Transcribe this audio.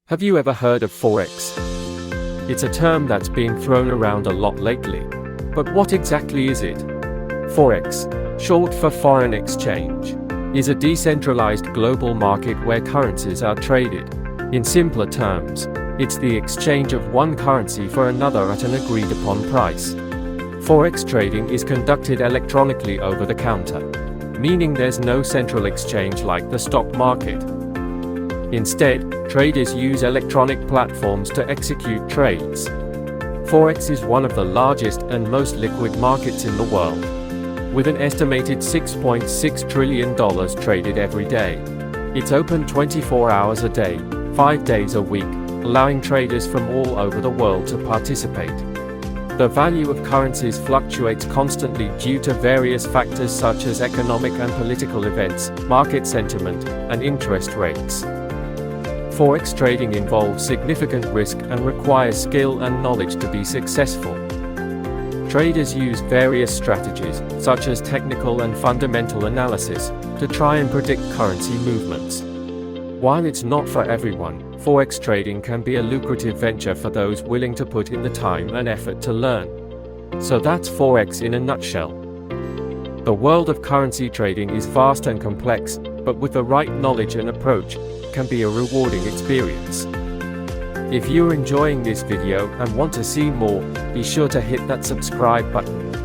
Have you ever heard of Forex? It's a term that's being thrown around a lot lately. But what exactly is it? Forex, short for foreign exchange, is a decentralized global market where currencies are traded. In simpler terms, it's the exchange of one currency for another at an agreed upon price. Forex trading is conducted electronically over the counter, meaning there's no central exchange like the stock market. Instead, traders use electronic platforms to execute trades. Forex is one of the largest and most liquid markets in the world, with an estimated $6.6 trillion traded every day. It's open 24 hours a day, 5 days a week, allowing traders from all over the world to participate. The value of currencies fluctuates constantly due to various factors such as economic and political events, market sentiment, and interest rates. Forex trading involves significant risk and requires skill and knowledge to be successful. Traders use various strategies, such as technical and fundamental analysis, to try and predict currency movements. While it's not for everyone, Forex trading can be a lucrative venture for those willing to put in the time and effort to learn. So that's Forex in a nutshell. The world of currency trading is vast and complex, but with the right knowledge and approach, can be a rewarding experience. If you're enjoying this video and want to see more, be sure to hit that subscribe button.